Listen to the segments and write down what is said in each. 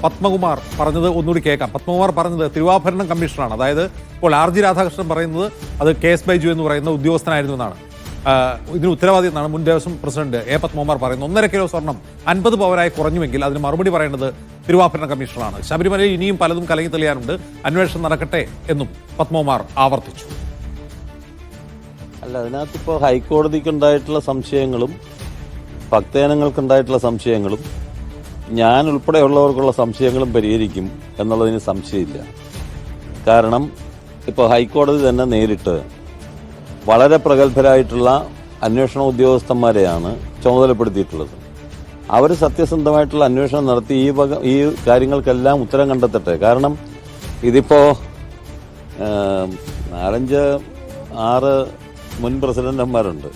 പത്മകുമാർ പറഞ്ഞത് ഒന്നുകൂടി കേൾക്കാം. പത്മകുമാർ പറഞ്ഞത് തിരുവാഭരണം കമ്മീഷണറാണ്. അതായത് ഇപ്പോൾ RG രാധാകൃഷ്ണൻ പറയുന്നത് അത് KS ബൈജു എന്ന് പറയുന്ന ഉദ്യോഗസ്ഥനായിരുന്നു എന്നാണ്. ഇതിന് ഉത്തരവാദി എന്നാണ് മുൻ ദേവസ്വം പ്രസിഡന്റ് A പത്മകുമാർ പറയുന്നത്. 1.5 കിലോ സ്വർണം 50 പവനായി കുറഞ്ഞുവെങ്കിൽ അതിന് മറുപടി പറയേണ്ടത് തിരുവാഭരണ കമ്മീഷണറാണ്. ശബരിമലയിൽ ഇനിയും പലതും കലങ്ങി തെളിയാനുണ്ട്, അന്വേഷണം നടക്കട്ടെ എന്നും പത്മകുമാർ ആവർത്തിച്ചു. അല്ല, അതിനകത്തിപ്പോൾ ഹൈക്കോടതിക്കുണ്ടായിട്ടുള്ള സംശയങ്ങളും ഭക്തജനങ്ങൾക്കുണ്ടായിട്ടുള്ള സംശയങ്ങളും ഞാൻ ഉൾപ്പെടെയുള്ളവർക്കുള്ള സംശയങ്ങളും പരിഹരിക്കും എന്നുള്ളതിന് സംശയമില്ല. കാരണം ഇപ്പോൾ ഹൈക്കോടതി തന്നെ നേരിട്ട് വളരെ പ്രഗത്ഭരായിട്ടുള്ള അന്വേഷണ ഉദ്യോഗസ്ഥന്മാരെയാണ് ചുമതലപ്പെടുത്തിയിട്ടുള്ളത്. അവർ സത്യസന്ധമായിട്ടുള്ള അന്വേഷണം നടത്തി ഈ കാര്യങ്ങൾക്കെല്ലാം ഉത്തരം കണ്ടെത്തട്ടെ. കാരണം ഇതിപ്പോൾ 4-5-6 മുൻ പ്രസിഡന്റുമാരുണ്ട്.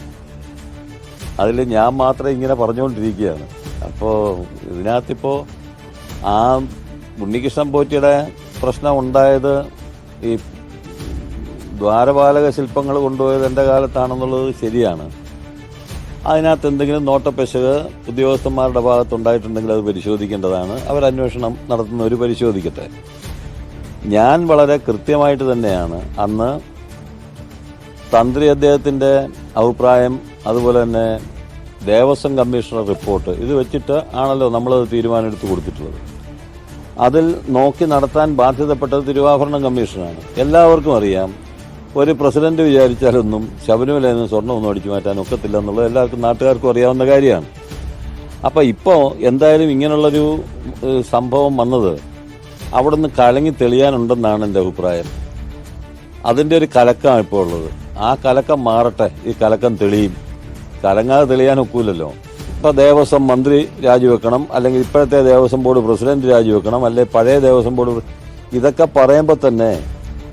അതിൽ ഞാൻ മാത്രം ഇങ്ങനെ പറഞ്ഞുകൊണ്ടിരിക്കുകയാണ്. അപ്പോൾ ഇതിനകത്തിപ്പോൾ ആ ഉണ്ണികൃഷ്ണൻ പോറ്റിയുടെ പ്രശ്നം ഉണ്ടായത് ഈ ദ്വാരപാലക ശില്പങ്ങൾ കൊണ്ടുപോയത് എൻ്റെ കാലത്താണെന്നുള്ളത് ശരിയാണ്. അതിനകത്ത് എന്തെങ്കിലും നോട്ടപ്പെശക് ഉദ്യോഗസ്ഥന്മാരുടെ ഭാഗത്തുണ്ടായിട്ടുണ്ടെങ്കിൽ അത് പരിശോധിക്കേണ്ടതാണ്. അവരന്വേഷണം നടത്തുന്നവർ പരിശോധിക്കട്ടെ. ഞാൻ വളരെ കൃത്യമായിട്ട് തന്നെയാണ് അന്ന് തന്ത്രി അദ്ദേഹത്തിൻ്റെ അഭിപ്രായം, അതുപോലെ തന്നെ ദേവസ്വം കമ്മീഷണർ റിപ്പോർട്ട്, ഇത് വെച്ചിട്ട് ആണല്ലോ നമ്മളത് തീരുമാനമെടുത്ത് കൊടുത്തിട്ടുള്ളത്. അതിൽ നോക്കി നടത്താൻ ബാധ്യതപ്പെട്ടത് തിരുവാഭരണം കമ്മീഷനാണ്. എല്ലാവർക്കും അറിയാം, ഒരു പ്രസിഡന്റ് വിചാരിച്ചാലൊന്നും ശബരിമലയിൽ നിന്ന് സ്വർണ്ണമൊന്നും അടിച്ചു മാറ്റാൻ ഒക്കത്തില്ല എന്നുള്ളത് എല്ലാവർക്കും നാട്ടുകാർക്കും അറിയാവുന്ന കാര്യമാണ്. അപ്പോൾ ഇപ്പോൾ എന്തായാലും ഇങ്ങനെയുള്ളൊരു സംഭവം വന്നത് അവിടെ നിന്ന് കലങ്ങി തെളിയാനുണ്ടെന്നാണ് എൻ്റെ അഭിപ്രായം. അതിൻ്റെ ഒരു കലക്കമാണ് ഇപ്പോൾ ഉള്ളത്. ആ കലക്കം മാറട്ടെ, ഈ കലക്കം തെളിയും. കലങ്ങാതെ തെളിയാൻ ഒക്കൂലല്ലോ. ഇപ്പോൾ ദേവസ്വം മന്ത്രി രാജിവെക്കണം, അല്ലെങ്കിൽ ഇപ്പോഴത്തെ ദേവസ്വം ബോർഡ് പ്രസിഡന്റ് രാജിവെക്കണം, അല്ലെങ്കിൽ പഴയ ദേവസ്വം ബോർഡ്, ഇതൊക്കെ പറയുമ്പോൾ തന്നെ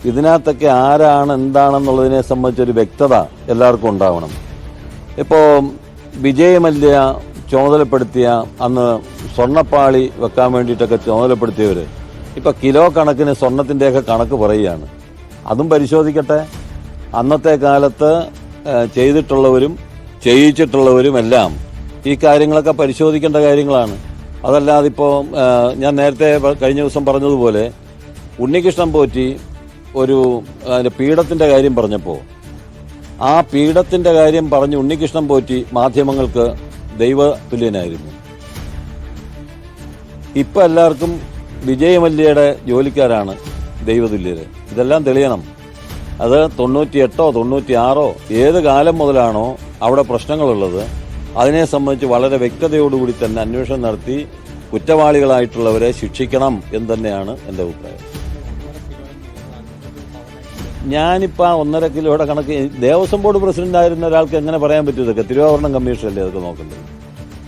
ഇതിനകത്തൊക്കെ ആരാണ് എന്താണെന്നുള്ളതിനെ സംബന്ധിച്ചൊരു വ്യക്തത എല്ലാവർക്കും ഉണ്ടാവണം. ഇപ്പോൾ വിജയ് മല്യ ചുമതലപ്പെടുത്തിയ അന്ന് സ്വർണ്ണപ്പാളി വെക്കാൻ വേണ്ടിയിട്ടൊക്കെ ചുമതലപ്പെടുത്തിയവർ ഇപ്പോൾ കിലോ കണക്കിന് സ്വർണത്തിൻ്റെയൊക്കെ കണക്ക് പറയുകയാണ്. അതും പരിശോധിക്കട്ടെ. അന്നത്തെ കാലത്ത് ചെയ്തിട്ടുള്ളവരും ചെയ്യിച്ചിട്ടുള്ളവരുമെല്ലാം ഈ കാര്യങ്ങളൊക്കെ പരിശോധിക്കേണ്ട കാര്യങ്ങളാണ്. അതല്ലാതെ ഇപ്പോൾ ഞാൻ നേരത്തെ കഴിഞ്ഞ ദിവസം പറഞ്ഞതുപോലെ ഉണ്ണികൃഷ്ണൻ പോറ്റി ഒരു പീഠത്തിൻ്റെ കാര്യം പറഞ്ഞപ്പോൾ ആ പീഠത്തിൻ്റെ കാര്യം പറഞ്ഞ് ഉണ്ണികൃഷ്ണൻ പോറ്റി മാധ്യമങ്ങൾക്ക് ദൈവതുല്യനായിരുന്നു. ഇപ്പം എല്ലാവർക്കും വിജയ് മല്യയുടെ ജോലിക്കാരാണ് ദൈവതുല്യര്. ഇതെല്ലാം തെളിയണം. അത് 98 96 ഏത് കാലം മുതലാണോ അവിടെ പ്രശ്നങ്ങളുള്ളത് അതിനെ സംബന്ധിച്ച് വളരെ വ്യക്തതയോടുകൂടി തന്നെ അന്വേഷണം നടത്തി കുറ്റവാളികളായിട്ടുള്ളവരെ ശിക്ഷിക്കണം എന്ന് തന്നെയാണ് എൻ്റെ അഭിപ്രായം. ഞാനിപ്പോൾ ആ 1.5 കിലോയുടെ കണക്ക് ദേവസ്വം ബോർഡ് പ്രസിഡന്റ് ആയിരുന്ന ഒരാൾക്ക് എങ്ങനെ പറയാൻ പറ്റും? ഇതൊക്കെ തിരുവാഭരണം കമ്മീഷനല്ലേ അതൊക്കെ നോക്കേണ്ടത്.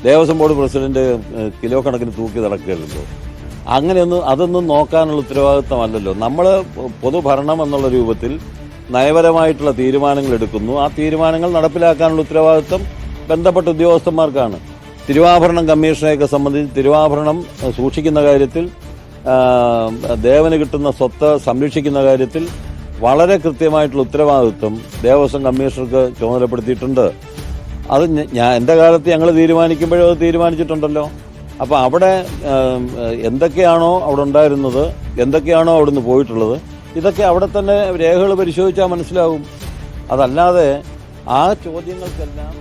ദേവസ്വം ബോർഡ് പ്രസിഡന്റ് കിലോ കണക്കിന് തൂക്കി നടക്കുകയല്ലോ. അങ്ങനെയൊന്നും അതൊന്നും നോക്കാനുള്ള ഉത്തരവാദിത്തമല്ലല്ലോ. നമ്മൾ പൊതുഭരണം എന്നുള്ള രൂപത്തിൽ നയപരമായിട്ടുള്ള തീരുമാനങ്ങൾ എടുക്കുന്നു. ആ തീരുമാനങ്ങൾ നടപ്പിലാക്കാനുള്ള ഉത്തരവാദിത്തം ബന്ധപ്പെട്ട ഉദ്യോഗസ്ഥന്മാർക്കാണ്. തിരുവാഭരണം കമ്മീഷനെയൊക്കെ സംബന്ധിച്ച് തിരുവാഭരണം സൂക്ഷിക്കുന്ന കാര്യത്തിൽ, ദേവന് കിട്ടുന്ന സ്വത്ത് സംരക്ഷിക്കുന്ന കാര്യത്തിൽ വളരെ കൃത്യമായിട്ടുള്ള ഉത്തരവാദിത്വം ദേവസ്വം കമ്മീഷണർക്ക് ചുമതലപ്പെടുത്തിയിട്ടുണ്ട്. അത് എൻ്റെ കാലത്ത് ഞങ്ങൾ തീരുമാനിക്കുമ്പോഴും അത് തീരുമാനിച്ചിട്ടുണ്ടല്ലോ. അപ്പോൾ അവിടെ എന്തൊക്കെയാണോ അവിടെ ഉണ്ടായിരുന്നത്, എന്തൊക്കെയാണോ അവിടുന്ന് പോയിട്ടുള്ളത്, ഇതൊക്കെ അവിടെ തന്നെ രേഖകൾ പരിശോധിച്ചാൽ മനസ്സിലാവും. അതല്ലാതെ ആ ചോദ്യങ്ങൾക്കെല്ലാം